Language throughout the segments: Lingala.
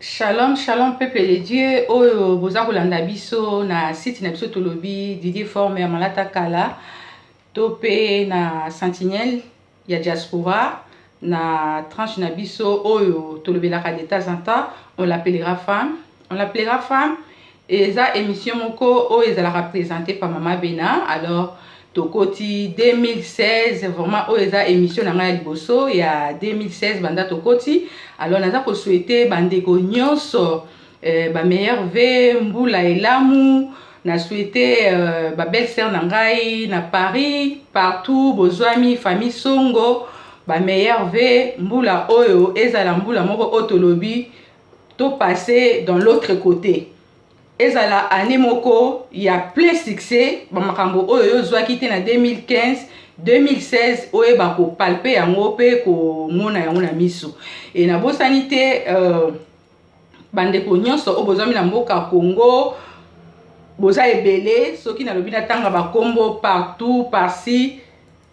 Shalom, shalom, peuple de Dieu. Oyo boza kolanda biso na site na biso tolobi Didier Forme ya Malata Kala. Topé na Sentinelle ya diaspora na tranche na biso oyo tolobelaka de temps en temps. On l'appellera femme. On l'appellera femme. Et ça émission moko oyo ezalaka présentée par Maman Bena. Alors tokoti 2016 vraiment oyo eza émission na ngai liboso ya 2016 banda tokoti. Alors naza ko souhaiter bandeko nyonso ba meilleur vœu mbula elamu na souhaiter ba belle sœur na ngai na Paris partout bozwami famille Songo ba meilleur vœu mbula oyo ezala mbula moko otolobi to passer dans l'autre côté. Ezala année moko ya plein succès ba makambo oyo yozwaki te na 2015 2016 oyo bako palper yango pe ko mona yango na miso et na bosani te bandeko nyonso o bozami na mboka Congo boza ebele soki na lobi na tanga bakombo partout par-ci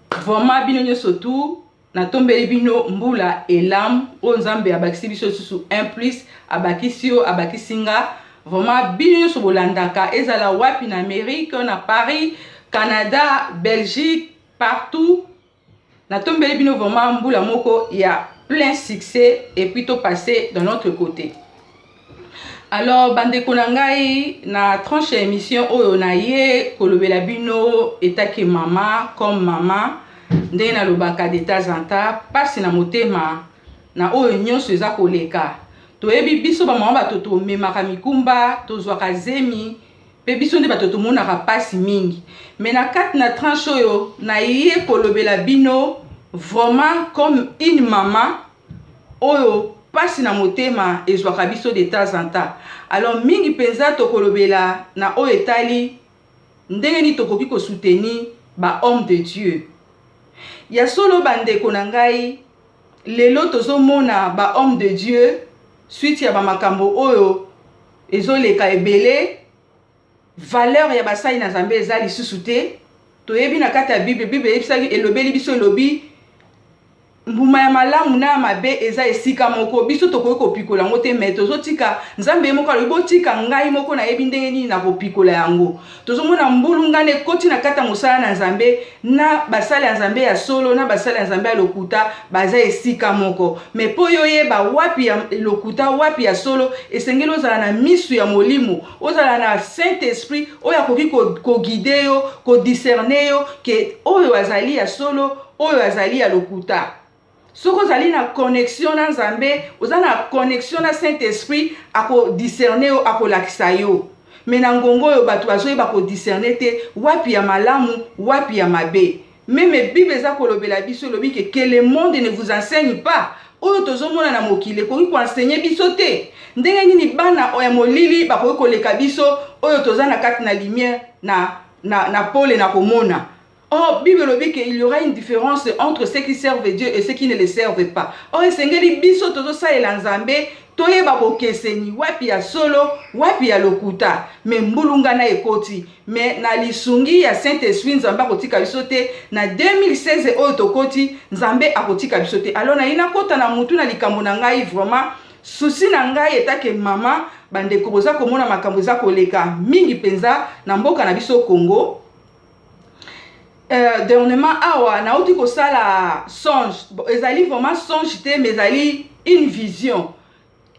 vraiment bino nyonso tout na tombeli bino mbula elam o nzambe abakisi biso susu un plus abakisi yo abakisinga vraiment bino nyonso bolandaka ezala wapi na Amérique na Paris Canada Belgique partout na tombeli bino vraiment mbula moko ya plein succès et puis to passer dans l'autre côté. Alors bandeko na ngai na tranche émission oyo na ye kolobela bino etaki mama comme mama ndenge na lobaka de temps en temps pasi na motema na oyo nyonso eza koleka toyebi biso ba mama batoto memaka mikumba tozwaka zemi pe biso nde batoto monaka pasi mingi mais na kati na tranche oyo na ye kolobela bino vraiment comme une maman oyo pasi na motema ezwaka biso de temps en temps. Alors mingi penza tokolobela na oyo etali ndenge ni tokoki ko soutenir ba homme de Dieu. Ya solo bandeko na ngai lelo tozomona ba homme de Dieu suite ya ba makambo oyo ezoleka ebele valeur ya basali na Nzambe eza lisusu te toyebi na kati ya Bible ebisaki elobeli biso elobi mbuma ya malamu na mabe eza esika moko biso tokoki kopikola yango te mais tozotika Nzambe moko alobi botika ngai moko nayebi ndenge nini na kopikola yango tozomona mbulungane ekoti na kati ya mosala na Nzambe na basali ya Nzambe ya solo na basali ya Nzambe ya lokuta baza esika moko mais po yo yeba wapi ya lokuta wapi ya solo esengeli ozala na misu ya molimo ozala na Saint Esprit oyo akoki koguide yo kodiscerne yo ke oyo azali ya solo oyo azali ya lokuta. Soko zali na connexion na Nzambe, oza na connexion na Saint-Esprit ako discerner yo ako lakisa yo. Mais na ngongo yo bato bazoyeba ko discerner te wapi ya malamu, wapi ya mabe. Même Bible eza kolobela biso lobi que le monde ne vous enseigne pas. Oyo tozomona na mokili koki ko enseigner biso te. Ndenge nini bana oya molili bakoki koleka biso oyo toza na kati na lumière na pole na komona. Oh, Bible dit qu'il y aura une différence entre ceux qui servent Dieu et ceux qui ne le servent pas. Oh, esengeli biso tozo sa elanzambe toyeba bokeseni wapi ya solo wapi ya lokuta mais mbulunga na ekoti mais na lisungi ya Saint-Esprit Nzambe akotika biso te na 2016 oyo tokoti Nzambe akotika biso te. Alors na ina kota na mutu na likambo na ngai vraiment souci na ngai etake mama bandeko boza komona makambo za koleka mingi penza na mboka na biso Congo. Dernièrement awa na oti ko sala songe ezali vraiment songe te mais ezali une vision.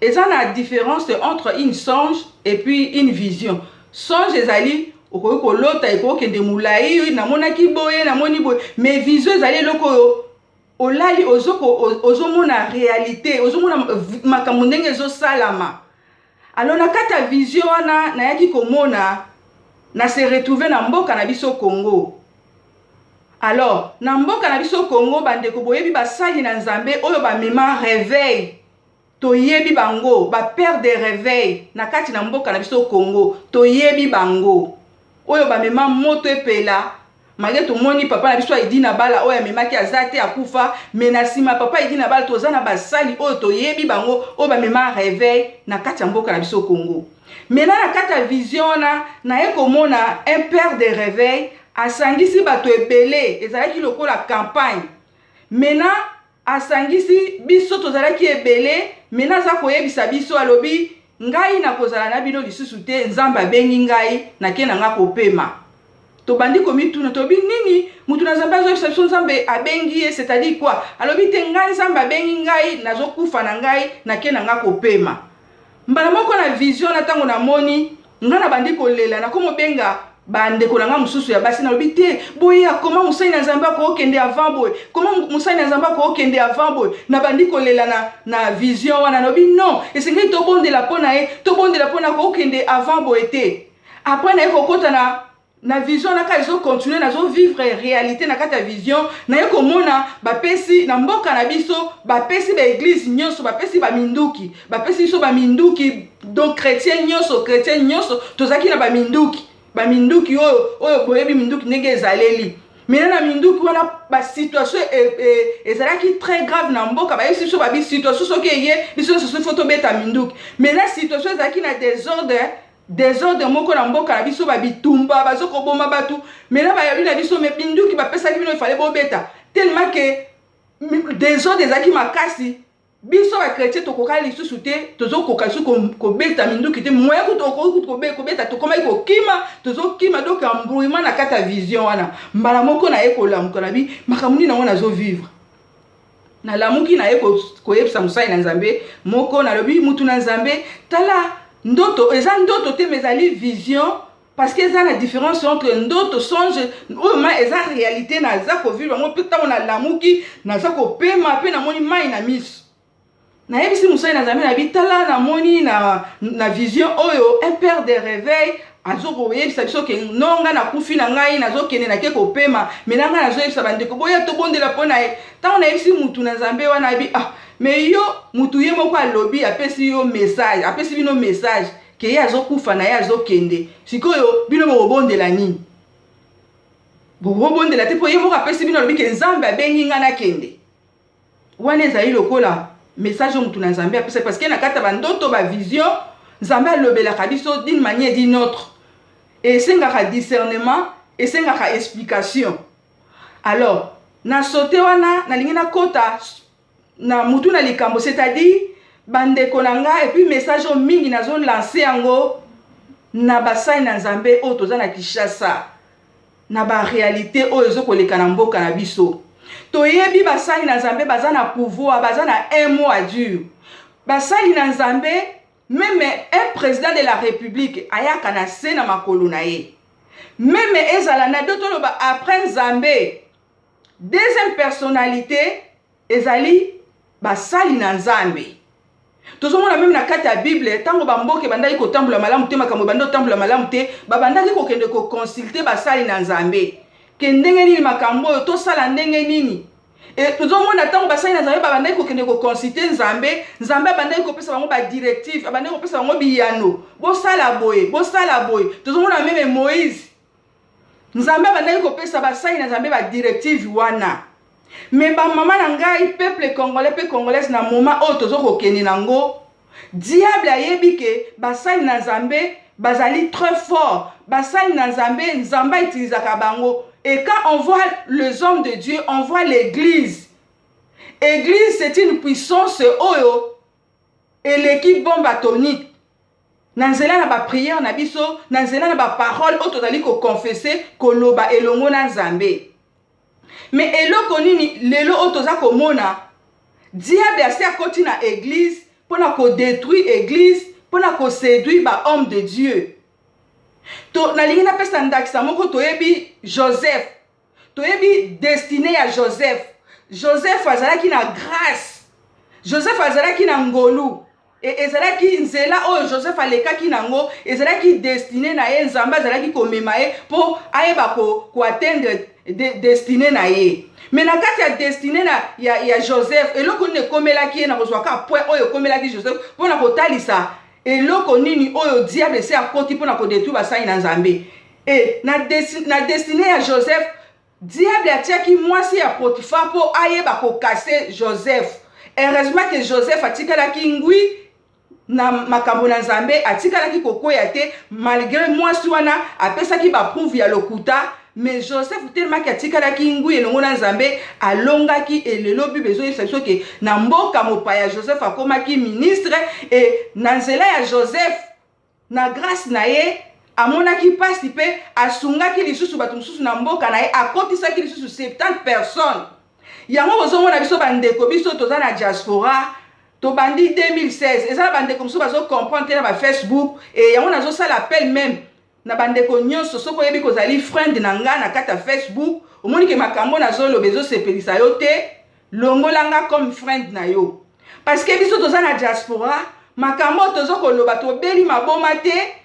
Eza na différence entre une songe et puis une vision. Songe ezali okoki kolota ekoki kende mulai na monaki boye na moni boye mais vision ezali loko olali ozomona réalité ozomona makambo ndenge ezosalama. Alors na kata vision wana na yaki komona na se retrouver na mboka na biso Congo. Alors, na mboka na biso Congo bandeko boyebi basali na Nzambe oyo ba mema réveil. Toyebi bango, ba père de réveil na kati na mboka na biso Congo, toyebi bango. Oyo ba mema moto epela. Malgré tout moni papa na biso aidi na bala oyo memaki azate akufa, mais na sima papa aidi na bala toza na basali oyo toyebi bango oyo ba mema réveil na kati ya mboka na biso Congo. Maintenant na kati ya vision na ekomona un père de réveil asangisi bato ebele ezalaki lokola campagne. Maintenant asangisi biso tozalaki ebele mena za koyebisa biso alobi ngai na kozala na bino lisusu te nzambe abengi ngai na ke na nga kopema tobandi komituna tobi nini mutu na nzambe azoyebisa biso nzambe abengi ye c'est-à-dire quoi alobi te ngai nzambe abengi ngai nazokufa na ngai na ke na nga kopema mbala moko na vision na ntango namoni nga na bandi kolela nakomobenga bandeko na nga mosusu ya basi nalobi te boye akoma mosali na nzambe akookende avant boye koma mosali na nzambe akookende avant boye na bandi kolela na vision wana nalobi non esengeli tobondela mpo na ye tobondela mpo na kookende avant boye te apres na ye kokota na vision naka ezokontinue nazovivre réalité na kati ya vision naye komona bapesi na mboka na biso bapesi baeglise nyonso bapesi baminduki bapesi biso baminduki donc chrétien nyonso tozalaki na baminduki oyo boyebi minduki ndenge ezaleli mena na minduki wana basituation ezalaki très grave na mboka bayebisi biso babi situation soki eye biso nyonso fo tobeta minduki mena situation ezalaki na désordre moko na mboka na biso babitumba bazokoboma batu mena bayebi na biso me minduki bapesaki bino ifale bobeta tellement que désordre ezalaki makasi biso bakretien tokoka lisusu te tozokoka lisusu kobeta minduki te moya kutokoki kobeta tokomaki kokima tozokima donc embrouillement na kati ya vision wana mbala moko na ye kolamuka na bi makambo nini nango nazovivre nalamuki na ye koyebisa mosali na nzambe moko nalobi mutu na nzambe tala ndoto eza ndoto te mezali vision parce que eza na différence entre ndoto songe oyo ma eza réalité naza kovivre yango mpe ntango nalamuki naza kopema mpe namoni mai na miso nayebisi mosali na nzambe na bitala namoni na vision oyo un père de réveil azokoyebisa biso ke nonga nakufi na ngai nazokende nake kopema mena ngai nazoyebisa bandeko boya tobondela mpo na ye ntango nayebisi mutu na nzambe wana abi me yo mutu ye moko alobi apesi yo message apesi bino message ke ye azokufa na ye azokende sikoyo bino bokobondela nini bokobondela te mpo ye moko apesi bino alobi ke nzambe abengi ngai nakende wana ezali lokola message au mutu na nzambe apesa parce que na kata bandoto ba vision nzambe alobelaka biso d'une manière d'une autre et sengaka discernement et sengaka explication alors na sauté wana na lingi na kota na mutu na likambo c'est-à-dire bandeko na nga et puis message au mingi nazo lancer yango na basai na nzambe o toza na Kinshasa na ba réalité o ezokoleka na mboka na biso toyebi basali na nzambe baza na pouvoir baza na un mot à dire basali na nzambe même un président de la république ayaka na se na makolo na ye même ezala na dotoloba après nzambe deuxième personnalité ezali basali na nzambe tozomona même na kati ya bible ntango bamboke bandaki kotambola malamu te makambo bando kotambola malamu te babandaki kokende koconsulte basali na nzambe ke ndenge nini makambo oyo tosala ndenge nini tozomona ntango basali na nzambe babandaki kokende koconsulte nzambe abandaki kopesa bango badirective abandaki kopesa bango biyano bosala boye tozomona meme Moïse nzambe abandaki kopesa basali na nzambe badirective wana mais bamama na ngai peuple congolais pe congolaise na moment oyo tozokokende nango diable ayebi ke basali na nzambe bazali très fort basali na nzambe nzambe utilisaka bango. Et quand on voit les hommes de Dieu, on voit l'église. Église, c'est une puissance oyo et l'équipe bombe atomique. Nanzela na ba prière na biso, nanzela na ba parole otozali ko confesser koloba elongo na nzambe. Mais eloko nini lelo otoza komona diable ase akoti na église pona ko détruire église, pona ko séduire ba homme de Dieu. To na lingi na pesa ndakisa moko toyebi Joseph. Toyebi destiné à Joseph. Joseph azalaki na grâce. Joseph azalaki na ngolu. Et ezalaki nzela oyo Joseph alekaki nango, ezalaki destiné na ye nzamba azalaki komema ye po ayeba ko atteindre destiné na ye. Mais na kati ya destiné na ya Joseph eloko ne komelaki ye na kozwaka point oyo komelaki Joseph pona kotalisa eloko nini oyo diable se akoti pona ko détruire basali na nzambe. Et na destiné ya Joseph diable atiaki mwasi ya Potifar po ayeba ko casser Joseph. Heureusement que Joseph atikalaki ngwi na makambo na nzambe atikalaki kokoya te malgré mwasi wana apesaki ba prouve ya lokuta mais Joseph tellement katikalaki ngui elongo na Nzambe alongaki elelo Bible ezoyebisa ke na mboka mopaya Joseph akomaki ministre et na nzela ya Joseph na grâce na ye amonaki pasi pe asungaki lisusu bato mosusu na mboka na ye akotisaki lisusu 70 personnes yango bozomona biso bandeko biso toza na diaspora tobandi 2016 eza na bandeko mosusu bazocomprendre te na bafacebook e yango nazosala appel même na bandeko nyonso soki oyebi kozali friend na nga na kati ya Facebook omoni ke makambo nazoloba ezosepelisa yo te longolanga comme friend na yo parce que biso toza na diaspora makambo tozokoloba tobeli maboma te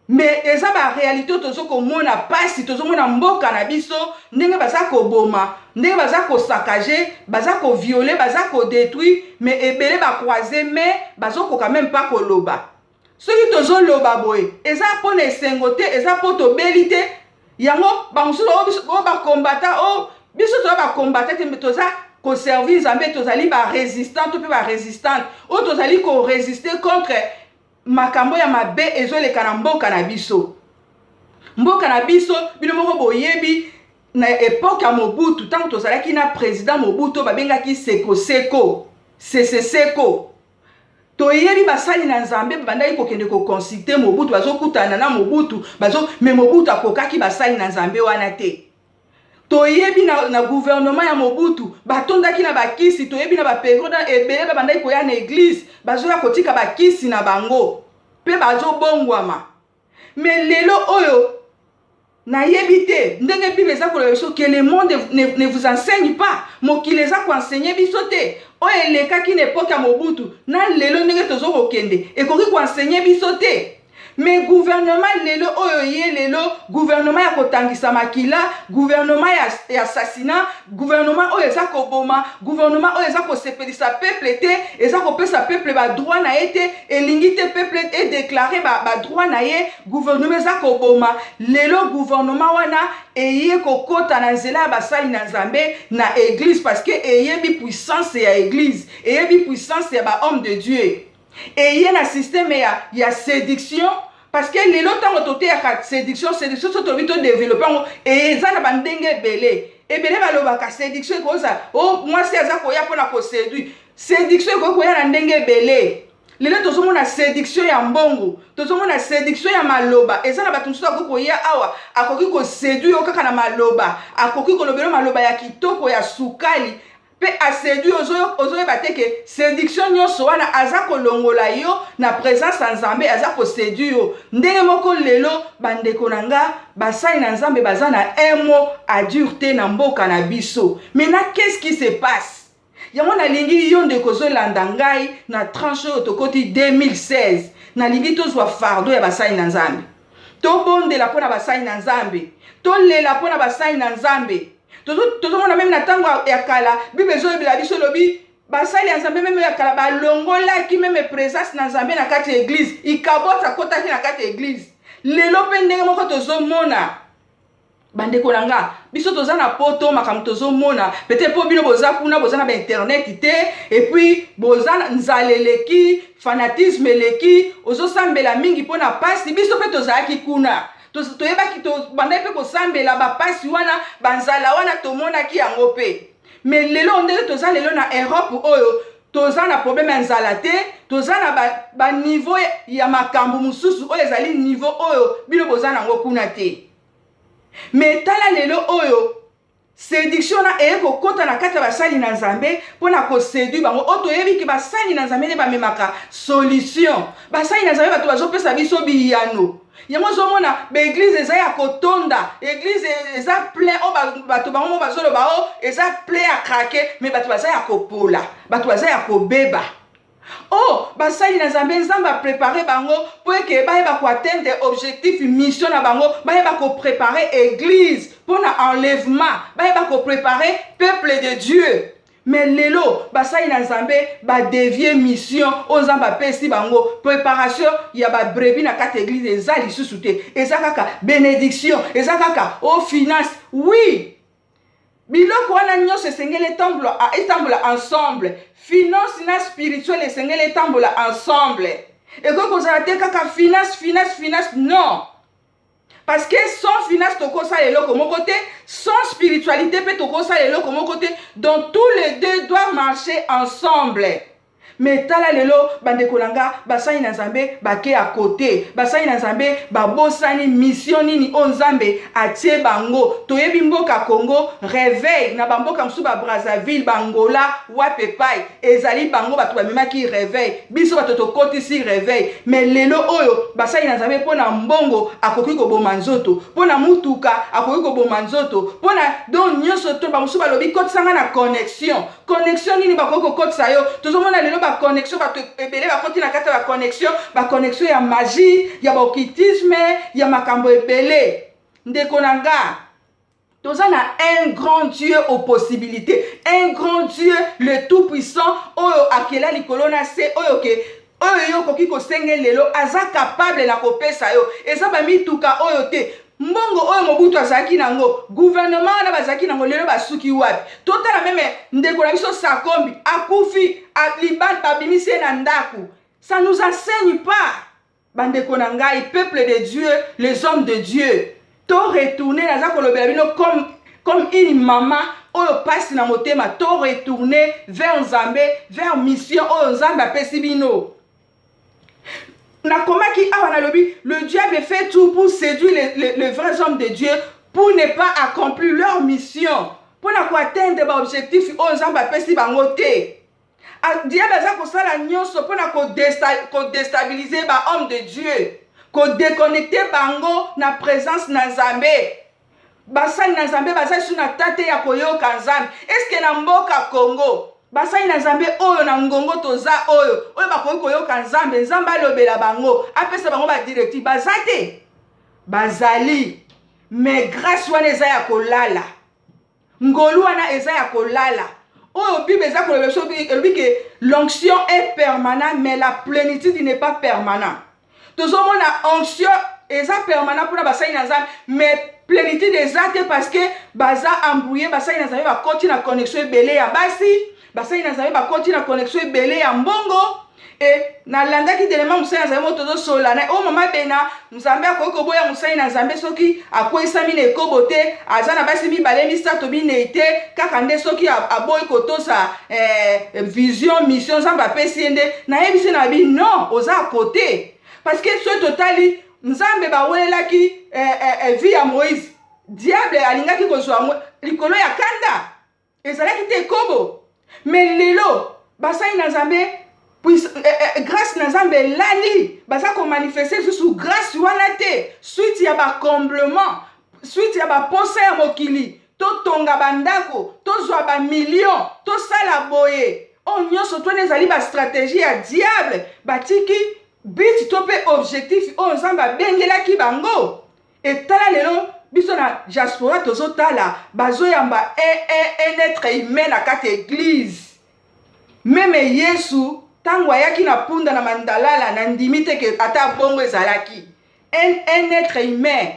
mais eza ba réalité tozokomona pasi tozomona mboka na biso ndenge baza koboma ndenge baza kosakaje baza kovioler baza kodétruire mais ebele bakroise mais bazokoka même pas koloba soki tozoloba boye eza mpona esengo te eza mpo tobeli te yango bamosusu oyo bakombata o biso toza bakombata te toza koservir Nzambe tozali barésistant to mpe barésistante oyo tozali korésister contre makambo ya mabe ezoleka na mboka na biso bino moko boyebi na époque ya Mobutu ntango tozalaki na président Mobutu babengaki sekoseko seseseko toyebi basali na Nzambe bandaki kokende koconsulter Mobutu bazokutana na Mobutu mais Mobutu akokaki basali na Nzambe wana te toyebi na gouvernement ya Mobutu batondaki na bakisi toyebi na bapériode ebele babandaki koya na église bazoya kotika bakisi na bango pe bazobongwama mais lelo oyo nayebi te ndenge Bible eza koloba biso que le monde ne vous enseigne pas mokili eza koenseigner biso te oyo elekaki na époque ya Mobutu na lelo ndenge tozokokende ekoki koenseigner biso te mais gouvernement lelo oyo ye lelo gouvernement ya kotangisa makila gouvernement ya assassinat gouvernement oyo eza koboma gouvernement oyo eza kosepelisa peuple te eza kopesa peuple ba droit na ye te elingi te peuple e déclarer ba droit na ye gouvernement eza koboma lelo gouvernement wana eye kokota na nzela ya basali na Nzambe na église parce que eyebi puissance ya église eyebi puissance ya ba homme de Dieu eye na système ya séduction parce que lelo tango toteyaka séduction so tobi to développer ngo eza na bandenge ebele balobaka séduction ekoza mwasi aza koya mpona koséduire séduction ekoki koya na ndenge ebele lelo tozomona séduction ya mbongo tozomona séduction ya maloba eza na bato mosusu akoki koya awa akoki koséduire yo kaka na maloba akoki kolobela maloba ya kitoko ya sukali pe aséduire ozoyeba te ke séduction nyonso wana aza kolongola yo na présence ya Nzambe aza koséduire yo ndenge moko lelo bandeko na nga basali na Nzambe baza na un mot à dire te na mboka na biso. Maintenant qu'est-ce qui se passe? Yango nalingi yo ndeko zolanda ngai na tranche oyo tokoti 2016 nalingi tozwa fardo ya basali na Nzambe tobondela mpo na basali na Nzambe tolela mpo na basali na Nzambe tozomona meme na ntango ya kala Bible ezoyebela biso lobi basali ya Nzambe meme ya kala balongolaki meme présence na Nzambe na kati ya église ikabota kotaki na kati ya église lelo mpe ndenge moko tozomona bandeko na nga biso toza na poto makambo tozomona peut-être po bino boza kuna boza na ba internet te et puis boza nzala eleki fanatisme eleki ozosambela mingi mpo na pasi biso mpe tozalaki kuna toyebaki bandai mpe kosambela bapasi wana banzala wana tomonaki yango mpe mais lelo ndenge toza lelo na Europe oyo toza na problème ya nzala te toza na baniveau ya makambo mosusu oyo ezali niveau oyo bino boza nango kuna te mais tala lelo oyo séduction na eye kokota na kati ya basali na Nzambe mpona koséduire bango oyo toyebi ke basali na Nzambe nde bamemaka solution basali na Nzambe bato bazopesa biso biyano yango ozomona baeglise eza ya kotonda eglise eza plein oyo bato bango mo bazoloba o eza plein ya krake mais bato baza ya kopola bato baza ya kobeba basali na Nzambe Nzambe aprépare bango po eke bayeba koatteindre objectif mission na bango bayeba koprépare église mpona enlèvement bayeba koprépare peuple de Dieu mais lelo basali na Nzambe badevie mission oyo Nzambe apesi bango préparation ya babrebi na kati église eza lisusu te eza kaka bénédiction eza kaka finance oui biloko wana nyonso esengeli etambola ensemble finance na spirituel esengeli etambola ensemble ekoki kozala te kaka finance non Parce que sans finance, toko ça les loko mon côté, sans spiritualité, peut toko ça les loko mon côté. Donc tous les deux doivent marcher ensemble. Mais tala lelo bande kolanga basani na Nzambe bake à côté basani na Nzambe babosani mission nini o Nzambe atie bango toyebi mboka Congo réveil na bamboka msu ba Brazzaville bangola wapepai ezali bango bato bamemaki réveil biso bato tokotisi réveil mais lelo oyo basani na Nzambe pona mbongo akoki koboma nzoto pona mutuka akoki koboma nzoto pona donc nyonso to ba msu balobi kotisanga na connexion nini bakoki kokotisa yo tozomona lelo connexion bato ebele bakoti na kata ba connexion ya magie ya occultisme ya makambo ebele ndeko nanga toza na un grand Dieu aux possibilités un grand Dieu le tout puissant oyo akela likolo na se oyo ke oyo yo koki kosenge lelo aza capable na kopesa yo eza ba mituka oyo te mbongo oyo mobutu azaki nango gouvernement na bazaki nango lelo basuki wapi totala meme ndeko na biso Sakombi akufi liban babimise na ndaku ça nous enseigne pas bandeko na ngai peuple de Dieu les hommes de Dieu to retourner naza kolobela bino comme une maman oyo passe na motema to retourner vers Nzambe vers mission oyo Nzambe apesi bino. Le diable fait tout pour séduire les vrais hommes de Dieu pour ne pas accomplir leur mission. Pour atteindre l'objectif, aux hommes apesi bangote. Diable a kosala nyonso pour déstabiliser ba homme de Dieu, ko déconnecter bango na présence na Nzambe. Basali na Nzambe basali suna tate ya koyoka Nzambe. Est-ce que na mboka Congo basali na Nzambe oyo na ngongo toza oyo bakoki koyoka Nzambe Nzambe alobela bango apesa bango ba directive bazate bazali mais grâce wana eza ya kolala ngolu wana eza ya kolala oyo Bible eza kolobela so elobi que l'onction est permanente mais la plénitude n'est pas permanente tozomona onction eza permanent pour basali na Nzambe mais plénitude eza te parce que baza embrouillé basali na Nzambe bakoti na connexion ebele ya basi basali na Nzambe bakoti na connexion ebele ya mbongo et na landaki telema musali na Nzambe moto tozosola na o mama bena Nzambe akoki koboya musali na Nzambe soki akwesami na ekobo te aza na basi mibale misato bine te kaka nde soki aboyi kotosa vision mission Nzambe apesi ye nde nayebisi na bi non oza à côté parce que so totali Nzambe bawelelaki vie ya Moïse diable alingaki kozwa likolo ya kanda ezalaki te ekobo mais lelo basali na Nzambe grâce na Nzambe lali baza ko manifester sous grâce wana te suite ya ba comblement suite ya ba posa ya mokili to tonga bandako to zwa ba million to sala boye on nyonso to nezali ba stratégie ya diable batiki but to pe objectif o Nzambe bengelaki bango etala lelo biso na diaspora tozotala bazoyamba un être humain na kati église meme Yesu tango ayaki na punda na mandalala na ndimi te ke ata bongo ezalaki un être humain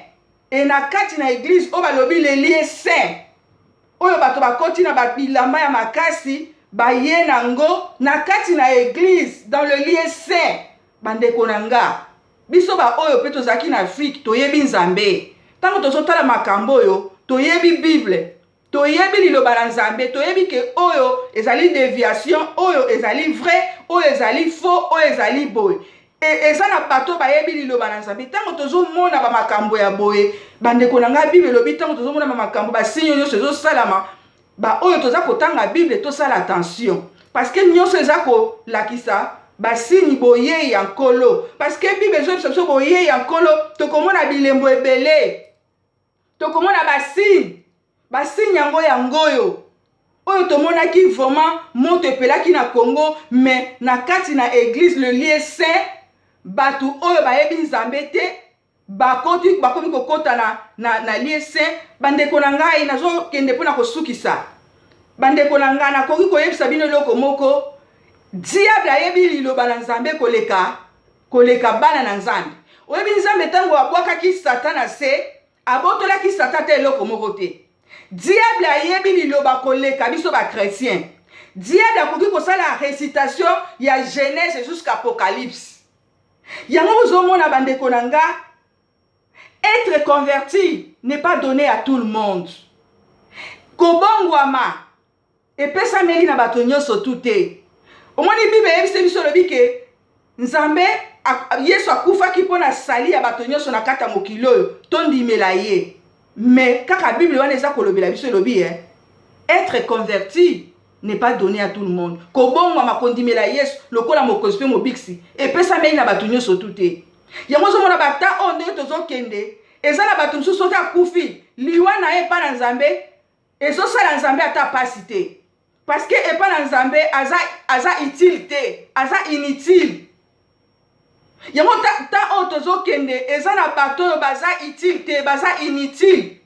et na kati na église o balobi le lieu saint oyo bato bakoti na babilamba ya makasi baye nango na kati na église dans le lieu saint bandeko nanga biso ba oyo pe tozaki na Afrique toyebi Nzambe tango tozotala makambo oyo toyebi Bible toyebi liloba na Nzambe toyebi ke oyo ezali déviation oyo ezali vrai oyo ezali faux oyo ezali boye eza na bato bayebi liloba na Nzambe tango tozomona ba makambo ya boye bandeko nanga Bible elobi tango tozomona ba makambo ba signe nyonso ezosalama ba oyo toza kotanga Bible tosala attention parce que nyonso eza kolakisa basini boye ya nkolo parce que Bible ezobisa biso boye ya nkolo tokomona bilembo ebele tokomona basini yango oyo tomonaki vraiment moto epelaki na Congo mais na kati na église le lieu saint batu oyo bayebi Nzambe te bakomi kokota na lieu saint bandeko na ngai nazokende mpona kosukisa bandeko na ngai nakoki koyebisa bino eloko moko diable ayebi liloba na Nzambe koleka bana na Nzambe oyebi Nzambe tango abwakaki Satan na se abotolaki Satan te eloko moko te diable ayebi liloba koleka biso ba chrétien diable akoki kosala récitation ya Genèse jusqu'à Apocalypse yango ozomona bandeko na nga Être converti n'est pas donné à tout le monde. Kobongwama epesa meli na bato nyonso tute. Omoni Bible yebise biso lobi ke Nzambe Yesu akufaki mpona sali ya bato nyonso na kata mokili oyo tondimela ye. Mais kaka Bible wana eza kolobela biso lobi être converti n'est pas donné à tout le monde. Kobongwama kondimela Yesu lokola mokonzi mpe mobiksi epesa meli na bato nyonso tute. Yango ozomona bata oyo ndenge tozokende eza na bato mosusu soki akufi liwa na ye epa na Nzambe ezosala Nzambe ata pasi te. Parce que epa na Nzambe aza utile te, aza inutile. Yango ta oyo tozokende eza na bato oyo baza utile te, baza inutile.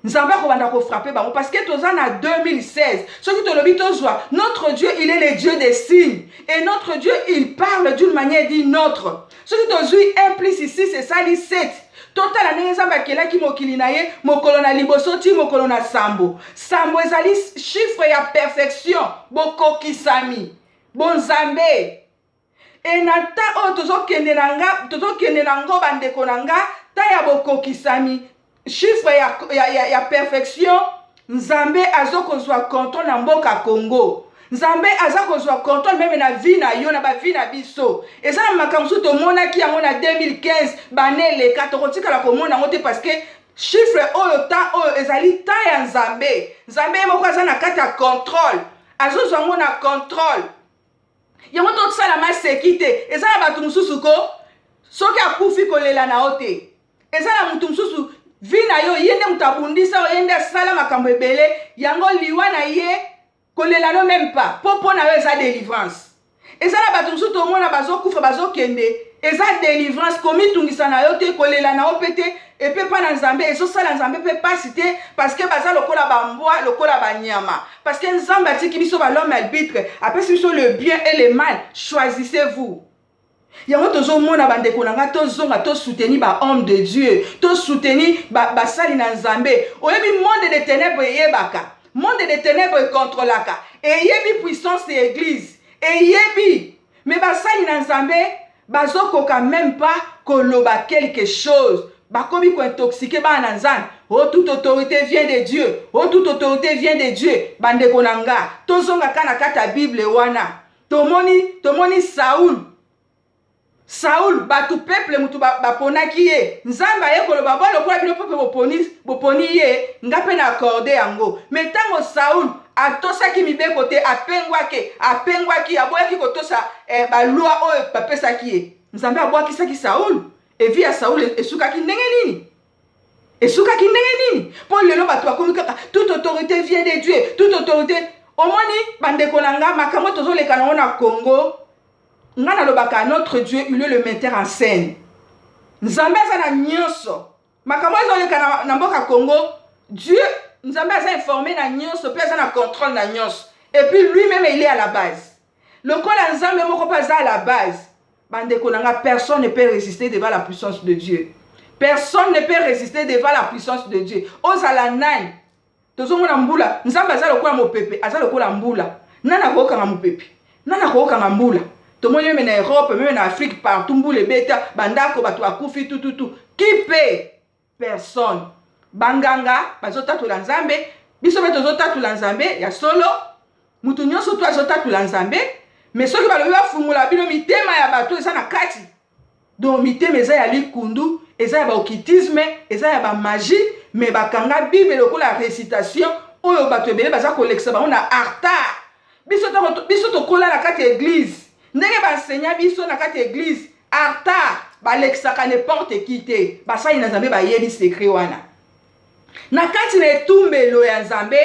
Nzambe akobanda kofrape bango parce que toza na 2016. Soki tolobi tozwa, notre Dieu il est le Dieu des signes et notre Dieu il parle d'une manière d'une autre. Soki tozwi 1 plus 6 c'est ça 7. Total ndenge Nzambe akelaki mokili na ye mokolo na liboso ti mokolo na sambo. Sambo ezali chiffre ya perfection, bokokisami, bonzambe. Et na ta oyo tozokende na ngo bandeko na nga ta ya bokokisami chiffre ya perfection. Nzambe azokozwa contrôle na mboka Congo. Nzambe azokozwa contrôle même na vie na yo na ba vie na biso. Eza na makambo so to monaki yango na 2015 banele katokotika la komona ngote parce que chiffre oyo ta oyo ezali ta ya Nzambe. Nzambe moko aza na kati ya contrôle. Azozwa ngo na contrôle. Yango to sala ma sécurité. Eza na batu mususu ko soki akufi kolela na ote. Eza na mutu mususu vina yo yende mutabundisa yende sala makambo ebele yango liwa na ye kolela no même pas popo na yo eza délivrance. Eza na bato mususu tomona bazokufa bazokende eza délivrance komitungisa na yo te kolela na yo pete epe pa na Nzambe ezosala Nzambe pe pasi te parce que baza lokola bambwa lokola banyama parce que Nzambe atiki biso ba l'homme arbitre apesi biso le bien et le mal, choisissez-vous. Yango tozomona bandeko na nga tozonga to soutenir ba homme de Dieu, to soutenir ba sali na Nzambe. Oyebi monde de ténèbres yebaka, monde de ténèbres contrôlaka et yebi puissance de l'église et yebi mais ba sali na Nzambe bazokoka même pas koloba quelque chose. Bakomi ko intoxiqué ba na Nzambe. Oh, toute autorité vient de Dieu. Oh, toute autorité vient de Dieu. Bandeko na nga tozonga kana kata Bible wana. Tomoni Saoul batu peuple mutu baponaki ye. Nzambe ayekoloba ba lokola bino peuple boponi ye ngape na accordé yango. Mais tango Saoul atosaki mibeko te apengwaki aboyaki kotosa ba loi oyo bapesaki ye. Nzambe abwakisaki Saoul. Et via Saoul esukaki ndenge nini? Esukaki ndenge nini? Pour lelo bato bakomi kaka toute autorité vient de Dieu, toute autorité. Omoni bandeko na nga makambo tozoleka nango na Congo. Ngana lobaka notre Dieu il est le metteur en scène. Nzambe aza na nyonso. Makambo ezoleka na mboka Congo, Dieu Nzambe aza informé na nyonso, pe aza na contrôle na nyonso. Et puis lui-même il est à la base. Lokola Nzambe moko pa aza à la base. Bandeko nanga, personne ne peut résister devant la puissance de Dieu. Personne ne peut résister devant la puissance de Dieu. Ozala nani. Tozomona mbula, Nzambe aza lokola mopepe, aza lokola mbula. Nana koka nga mopepe. Nana koka nga mbula. Tomoni même en Europe, même en Afrique, partout mbula beta, bandako batu akufi tout. Qui peut? Personne. Banganga, bazotatola Nzambe, biso beto zotatola Nzambe, ya solo. Mutu nyonso to azotatola Nzambe. Mais ceux qui balobi bafungula bino mitema ya bato eza na kati. Donc mitema eza ya likundu, eza ya ba occultisme, eza ya ba magie, mais bakanga Bible lokola récitation oyo bato ebele baza kolekisa bango na altar. Biso tokola na kati église. Ndenge ba enseignant biso na kati église, altar balekisaka n'importe qui te. Basali na Nzambe bayebi secret wana. Na kati na etumbelo ya Nzambe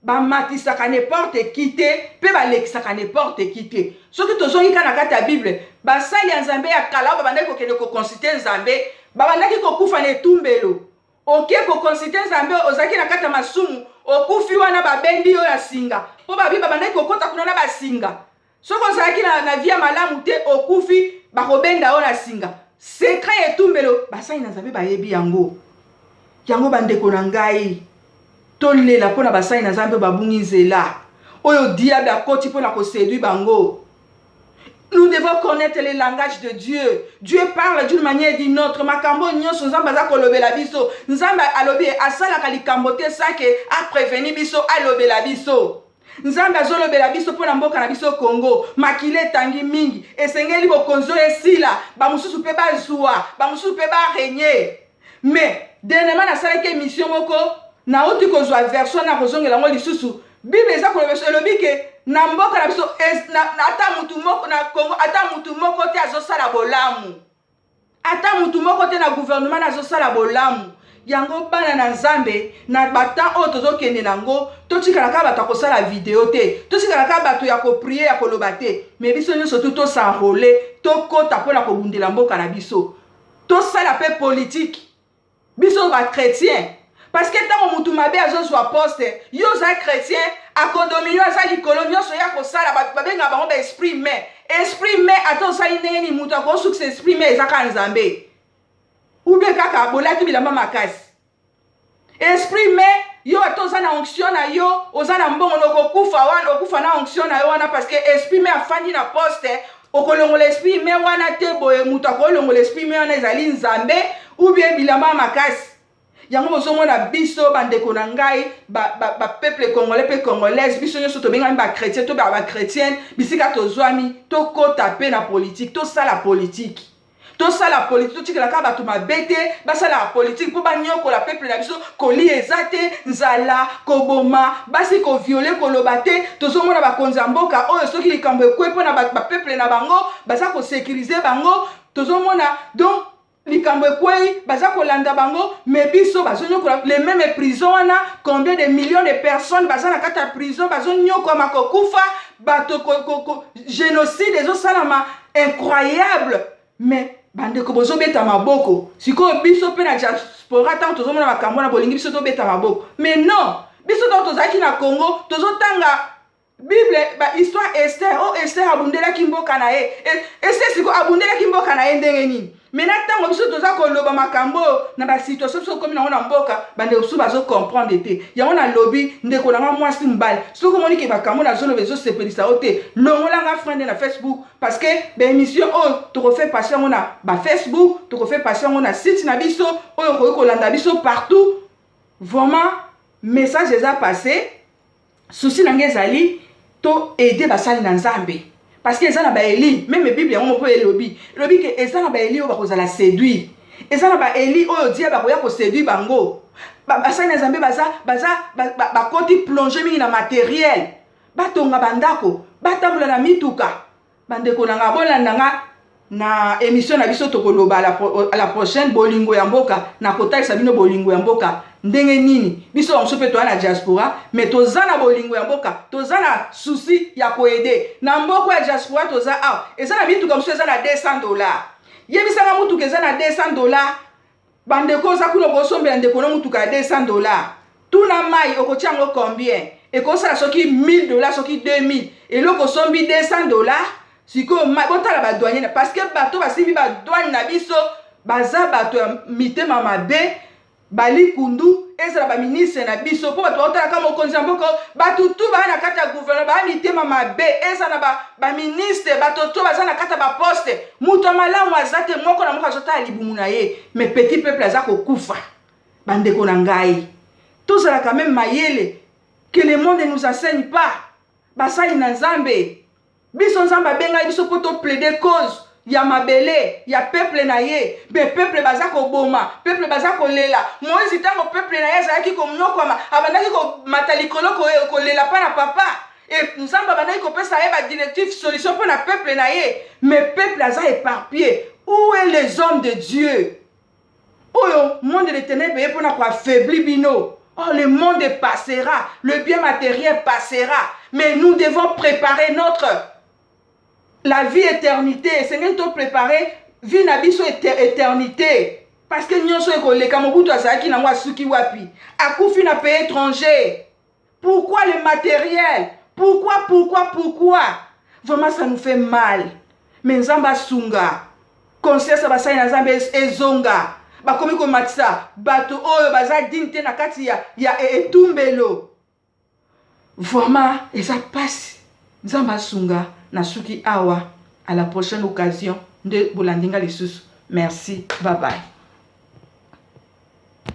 bamatisaka n'importe qui te, pe balekisaka n'importe qui te. Soki tozongi kana kati ya Bible, basali ya Nzambe ya kala babandaki kokende koconsulter Nzambe, babandaki kokufa na etumbelo. Oke koconsulter Nzambe ozaki na kati ya masumu, okufi wana babendi yo ya singa. Po babi babandaki kokota kuna na basinga. Soki ozalaki na via malamu te okufi bakobenda yo na singa. Secret etumbelo basali na Nzambe bayebi yango. Yango bandeko na ngai. Tolela pona basali na Nzambe babungi nzela. Oyo diable akoti pona koséduire bango. Nous devons connaître les langages de Dieu. Dieu parle d'une manière et d'une autre. Makambo nyonso nzamba za kolobela biso. Nzamba alobi asala kalikambo te sake a prévenir biso alobela biso. Nzamba zolobela biso pona mboka na biso Congo. Makile tangi mingi. Esengeli bokonzo esila. Ba mususu pe bazwa. Ba mususu pe ba régner. Mais dernièrement na sala ke mission moko na oti kozwa version na kozongela ngo lisusu. Bible eza kolobela elobi ke na mboka na biso ata mutu moko na Congo ata mutu moko te azosala bolamu. Ata mutu moko te na gouvernement azosala bolamu. Yango bana na Nzambe na bata o tozokende nango totikala ka bato akosala video te totikala ka bato ya koprier ya koloba te mais biso nyonso to s'enrôler tokota mpona kobundela mboka na biso tosala pe politique biso ba chrétien parce que ntango mutu mabe azozwa poste yo oza chrétien akondominio aza likolo nyonso ya kosala babenga bango baesprit mais ata osali ndenge nini mutu akosukisa esprit mais ezaka Nzambe ou bien kaka bolaki bilamba makasi esprit mais yo ata oza na onction na yo oza na mbongo okufa na onction na yo wana parce que esprit mais afandi na poste okolongola esprit mais wana te boye mutu akolongola esprit mais wana ezali Nzambe ou bien bilamba makasi. Yango bozomona biso bandeko na ngai ba peuple congolais pe congolaise biso nyonso tobengami ba chrétien to ba chrétienne bisika tozwami tokota pe na politique tosala politique totikela ka bato mabete basala politique po banyokola peuple na biso koli ezate nzala koboma basi ko violer koloba te tozomona bakonzi ya mboka oyo soki likambo ekwe mpo na ba peuple na bango baza ko sécuriser bango tozomona donc likambo ekwei baza kolanda bango mais biso bazonyokola les mêmes prisons wana combien de millions de personnes baza na kati ya prison bazonyokoma kokufa bato génocide ezosalama incroyable mais bandeko bozobeta maboko sikoyo biso mpe na diaspora ntango tozomona makambo wana bolingi biso tobeta maboko mais non biso ntango tozalaki na Congo tozotanga Bible histoire Esther abundelaki mboka na ye Esther siko abundelaki mboka na ye ndenge nini maintenant ntango biso toza koloba makambo na basituation biso komi nango na mboka bandeko biso bazocomprendre te yango na lobi ndeko nanga mwasi mbali soki omoni ke makambo nazoloba ezosepelisa yo te longolanga frende na Facebook parce que baémission oyo tokofe pase yango na bafacebook tokofe pase yango na site na biso oyo okoki kolanda biso partout vraiment message eza passé souci nange ezali to aider basali na Nzambe parce que ezana ba Eli même Bible yango moko elobi ke ezana ba Eli oyo bakozala séduire ezana ba Eli oyo dia bakoya ko séduire bango basali na Nzambe bakoti plonger mingi na matériel batonga bandako batambola na mituka bandeko nanga bolandanga na émission na biso tokoloba à la prochaine bolingo ya mboka na kotalisa bino bolingo ya mboka ndenge nini biso onso pe to na diaspora mais toza na bolingo ya mboka toza na souci ya koede na mboko ya diaspora toza eza na mituka mosusu eza na $200 yebisanga mutuka eza na $200 bandeko oza kuna kosombela ndeko no mutuka ya $200 tuna mai okotia yango combien ekosala soki $1000 soki 2000 eloko osombi $200 sikoyo botala badouanier parce que bato basimbi badouane na biso baza bato ya mitema mabe balikundu ezala baministre na biso mpo bato baotalaka mokonzi ya mboka bato tu baa na kati ya gouvernement baa mitema mabe ezala na baministre bato to baza na kati ya baposte moto malamu aza te moko na moko azotala libumu na ye mais petit peuple aza kokufa bandeko na ngai tozalaka même mayele que le monde ne nous enseigne pas basali na Nzambe biso Nzambe abengai biso po to plaider cause ya mabele ya peuple na ye be peuple baza koboma peuple baza kolela Moïse tango peuple na ye azalaki komnyokama abandaki komata likolo kolela pa na papa et Nzambe abandaki kopesa ye ba directive solution pour na peuple na ye mais peuple aza éparpillé. Où est les hommes de Dieu? Oyo monde de ténèbres ye pona ko affaibli bino. Oh, le monde passera, le bien matériel passera, mais nous devons préparer la vie éternité. C'est nous devons préparer vie na biso éternité. Parce que nous sommes les Kamobutu Azaki na wasuki wapi. Akufi na pays étranger. Pourquoi le matériel? Pourquoi? Vraiment ça nous fait mal. Mais Nzamba sunga. Conscience basai na Nzamba ezonga. Bakomi ko matisa bato oyo baza dinte na kati ya etumbelo. Vraiment eza pasi Nzamba sunga na suki awa À la prochaine occasion de Bolandinga les sous. Merci. Bye bye.